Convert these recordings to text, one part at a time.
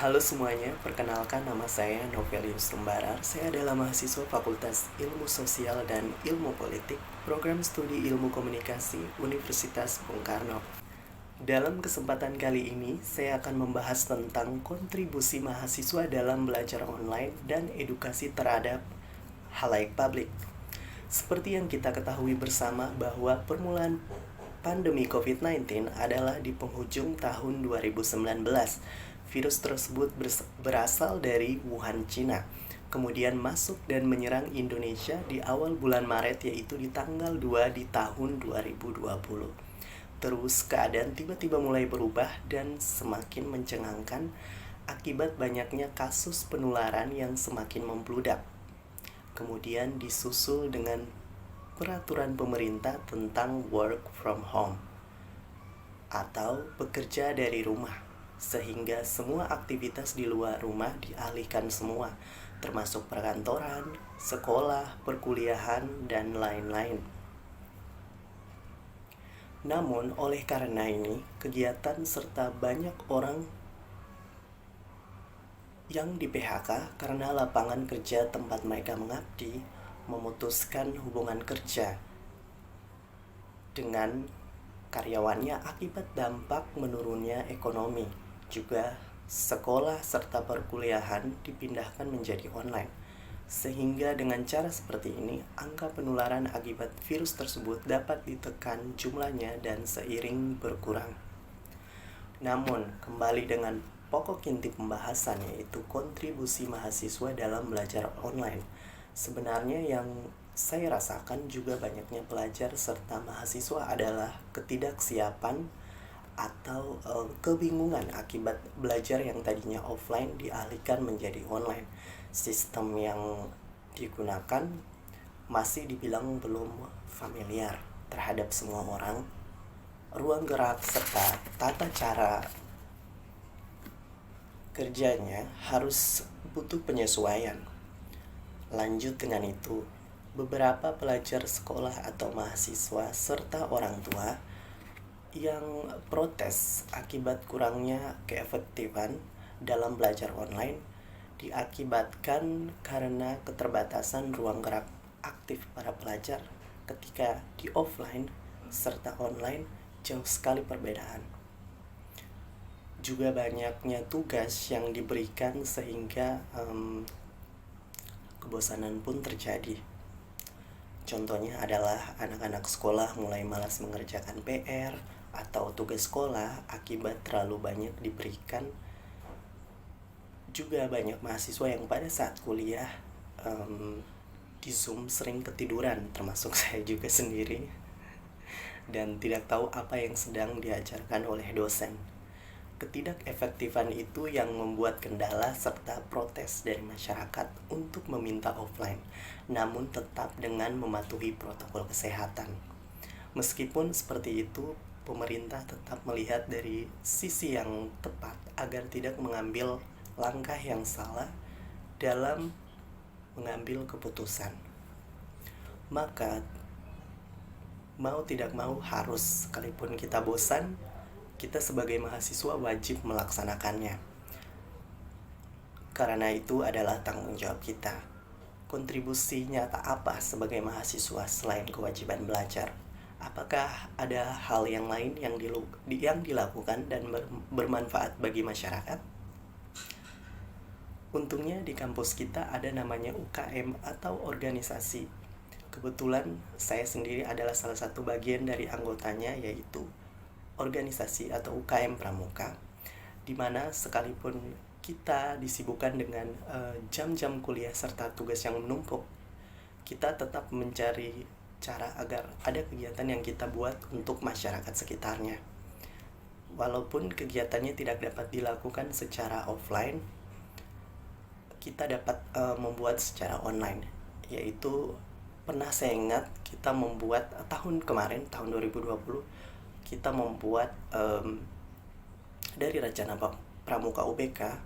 Halo semuanya, perkenalkan nama saya Novelius Lembarar. Saya adalah mahasiswa Fakultas Ilmu Sosial dan Ilmu Politik, Program Studi Ilmu Komunikasi, Universitas Bung Karno. Dalam kesempatan kali ini, saya akan membahas tentang kontribusi mahasiswa dalam belajar online dan edukasi terhadap halayak publik. Seperti yang kita ketahui bersama bahwa permulaan pandemi COVID-19 adalah di penghujung tahun 2019. Virus tersebut berasal dari Wuhan, Cina. Kemudian masuk dan menyerang Indonesia di awal bulan Maret, yaitu di tanggal 2 di tahun 2020. Terus keadaan tiba-tiba mulai berubah dan semakin mencengangkan akibat banyaknya kasus penularan yang semakin membludak. Kemudian disusul dengan peraturan pemerintah tentang work from home atau bekerja dari rumah, sehingga semua aktivitas di luar rumah dialihkan semua, termasuk perkantoran, sekolah, perkuliahan, dan lain-lain. Namun, oleh karena ini, kegiatan serta banyak orang yang di PHK karena lapangan kerja tempat mereka mengabdi memutuskan hubungan kerja dengan karyawannya akibat dampak menurunnya ekonomi. Juga sekolah serta perkuliahan dipindahkan menjadi online. Sehingga dengan cara seperti ini, angka penularan akibat virus tersebut dapat ditekan jumlahnya dan seiring berkurang. Namun, kembali dengan pokok inti pembahasan, yaitu kontribusi mahasiswa dalam belajar online. Sebenarnya yang saya rasakan juga banyaknya pelajar serta mahasiswa adalah ketidaksiapan atau kebingungan akibat belajar yang tadinya offline dialihkan menjadi online. Sistem yang digunakan masih dibilang belum familiar terhadap semua orang. Ruang gerak serta tata cara kerjanya harus butuh penyesuaian. Lanjut dengan itu, beberapa pelajar sekolah atau mahasiswa serta orang tua yang protes akibat kurangnya keefektifan dalam belajar online diakibatkan karena keterbatasan ruang gerak aktif para pelajar ketika di offline serta online jauh sekali perbedaan. Juga banyaknya tugas yang diberikan sehingga kebosanan pun terjadi. Contohnya adalah anak-anak sekolah mulai malas mengerjakan PR atau tugas sekolah akibat terlalu banyak diberikan. Juga banyak mahasiswa yang pada saat kuliah di Zoom sering ketiduran, termasuk saya juga sendiri, dan tidak tahu apa yang sedang diajarkan oleh dosen. Ketidakefektifan itu yang membuat kendala serta protes dari masyarakat untuk meminta offline, namun tetap dengan mematuhi protokol kesehatan. Meskipun seperti itu, pemerintah tetap melihat dari sisi yang tepat agar tidak mengambil langkah yang salah dalam mengambil keputusan. Maka mau tidak mau harus, sekalipun kita bosan, kita sebagai mahasiswa wajib melaksanakannya. Karena itu adalah tanggung jawab kita. Kontribusi nyata apa sebagai mahasiswa selain kewajiban belajar? Apakah ada hal yang lain yang dilakukan dan bermanfaat bagi masyarakat? Untungnya di kampus kita ada namanya UKM atau organisasi. Kebetulan saya sendiri adalah salah satu bagian dari anggotanya, yaitu organisasi atau UKM Pramuka, di mana sekalipun kita disibukkan dengan jam-jam kuliah serta tugas yang menumpuk, kita tetap mencari cara agar ada kegiatan yang kita buat untuk masyarakat sekitarnya. Walaupun kegiatannya tidak dapat dilakukan secara offline, kita dapat membuat secara online, yaitu pernah saya ingat kita membuat tahun kemarin, tahun 2020, kita membuat dari rencana Pramuka UBK,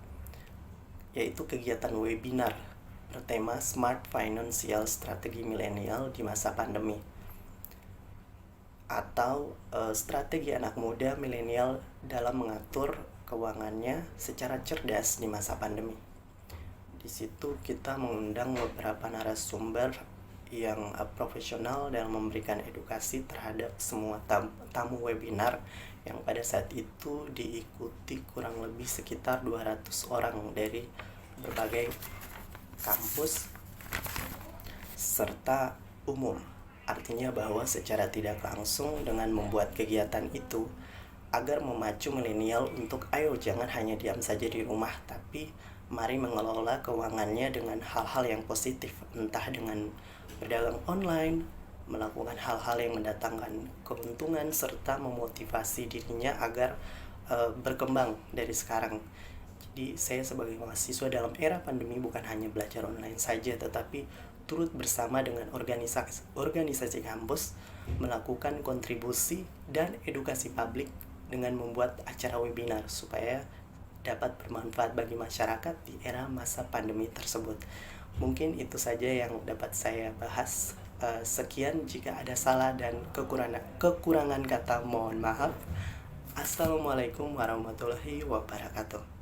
yaitu kegiatan webinar bertema Smart Financial Strategi Milenial di masa pandemi, atau strategi anak muda milenial dalam mengatur keuangannya secara cerdas di masa pandemi. Di situ kita mengundang beberapa narasumber yang profesional dalam memberikan edukasi terhadap semua tamu webinar yang pada saat itu diikuti kurang lebih sekitar 200 orang dari berbagai kampus serta umum. Artinya bahwa secara tidak langsung dengan membuat kegiatan itu agar memacu milenial untuk ayo jangan hanya diam saja di rumah, tapi mari mengelola keuangannya dengan hal-hal yang positif, entah dengan berdagang online, melakukan hal-hal yang mendatangkan keuntungan, serta memotivasi dirinya agar berkembang dari sekarang. Jadi saya sebagai mahasiswa dalam era pandemi bukan hanya belajar online saja, tetapi turut bersama dengan organisasi kampus melakukan kontribusi dan edukasi publik dengan membuat acara webinar supaya dapat bermanfaat bagi masyarakat di era masa pandemi tersebut. Mungkin itu saja yang dapat saya bahas. Sekian, jika ada salah dan kekurangan kata mohon maaf. Assalamualaikum warahmatullahi wabarakatuh.